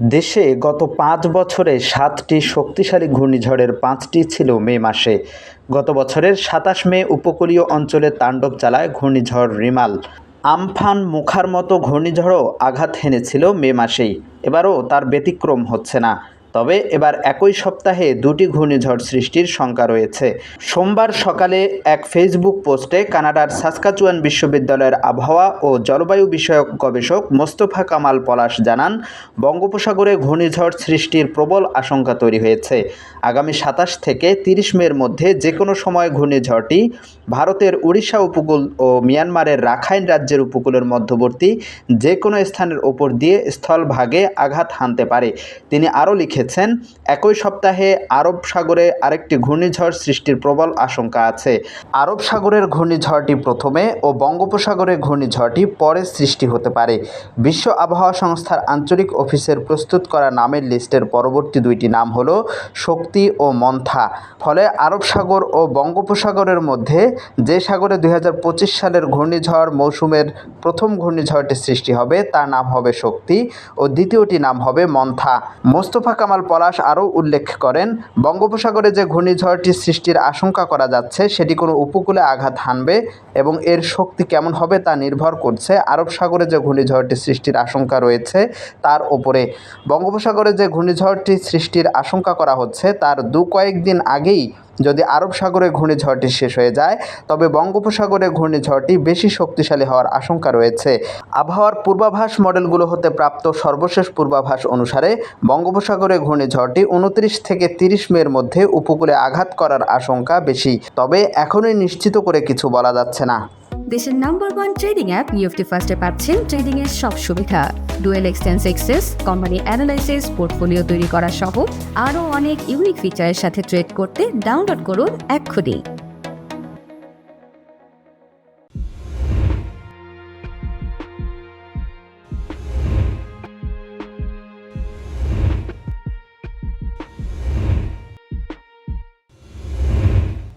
দেশে গত ৫ বছরে ৭টি শক্তিশালী ঘূর্ণিঝড়ের ৫টি ছিল মে মাসে। গত বছরের ২৭ মে উপকূলীয় অঞ্চলে তাণ্ডব চালায় ঘূর্ণিঝড় রিমাল। আমফান মোখার মতো ঘূর্ণিঝড়ও আঘাত হেনেছিল মে মাসেই। এবারও তার ব্যতিক্রম হচ্ছে না। তবে এবার একই সপ্তাহে দুটি ঘূর্ণিঝড় সৃষ্টির শঙ্কা রয়েছে। সোমবার সকালে এক ফেসবুক পোস্টে কানাডার সাসকাচুয়ান বিশ্ববিদ্যালয়ের আবহাওয়া ও জলবায়ু বিষয়ক গবেষক মোস্তফা কামাল পলাশ জানান, বঙ্গোপসাগরে ঘূর্ণিঝড় সৃষ্টির প্রবল আশঙ্কা তৈরি হয়েছে। আগামী ২৭ থেকে ৩০ মের মধ্যে যে কোনো সময় ঘূর্ণিঝড়টি ভারতের উড়িষ্যা উপকূল ও মিয়ানমারের রাখাইন রাজ্যের উপকূলের মধ্যবর্তী যে কোনো স্থানের ওপর দিয়ে স্থলভাগে আঘাত হানতে পারে। তিনি আরও লিখেছেন, একই সপ্তাহে আরব সাগরে আরেকটি ঘূর্ণিঝড় সৃষ্টির প্রবল আশঙ্কা আছে। আরব সাগরের ঘূর্ণিঝড়টি প্রথমে ও বঙ্গোপসাগরের ঘূর্ণিঝড়টি পরে সৃষ্টি হতে পারে। বিশ্ব আবহাওয়া সংস্থার আঞ্চলিক অফিসের প্রস্তুত করা নামের লিস্টের পরবর্তী দুইটি নাম হলো শক্তি ও মন্থা। ফলে আরব সাগর ও বঙ্গোপসাগরের মধ্যে যে সাগরে ২০২৫ সালের ঘূর্ণিঝড় মৌসুমের প্রথম ঘূর্ণিঝড়টি সৃষ্টি হবে তার নাম হবে শক্তি ও দ্বিতীয়টি নাম হবে মন্থা। মোস্তফা কামাল পলাশ আরও উল্লেখ করেন, বঙ্গোপসাগরে যে ঘূর্ণিঝড়টি সৃষ্টির আশঙ্কা করা যাচ্ছে সেটি কোনো উপকূলে আঘাত হানবে এবং এর শক্তি কেমন হবে তা নির্ভর করছে আরব সাগরে যে ঘূর্ণিঝড়টি সৃষ্টির আশঙ্কা রয়েছে তার ওপরে। বঙ্গোপসাগরে যে ঘূর্ণিঝড়টি সৃষ্টির আশঙ্কা করা হচ্ছে তার কয়েকদিন আগেই যদি আরব সাগরে ঘূর্ণিঝড়টি শেষ হয়ে যায় তবে বঙ্গোপসাগরে ঘূর্ণিঝড়টি বেশি শক্তিশালী হওয়ার আশঙ্কা রয়েছে। আবহাওয়ার পূর্বাভাস মডেলগুলো হতে প্রাপ্ত সর্বশেষ পূর্বাভাস অনুসারে বঙ্গোপসাগরে ঘূর্ণিঝড়টি ২৯ থেকে ৩০ মের মধ্যে উপকূলে আঘাত করার আশঙ্কা বেশি। তবে এখনই নিশ্চিত করে কিছু বলা যাচ্ছে না। দেশের নাম্বার 1 ট্রেডিং অ্যাপ নিফটি ফার্স্টে পাচ্ছেন ট্রেডিং এর সব সুবিধা, dual exchange access, company analysis, portfolio তৈরি করা সহ আরও অনেক ইউনিক ফিচারের সাথে ট্রেড করতে ডাউনলোড করুন এক্ষুনি।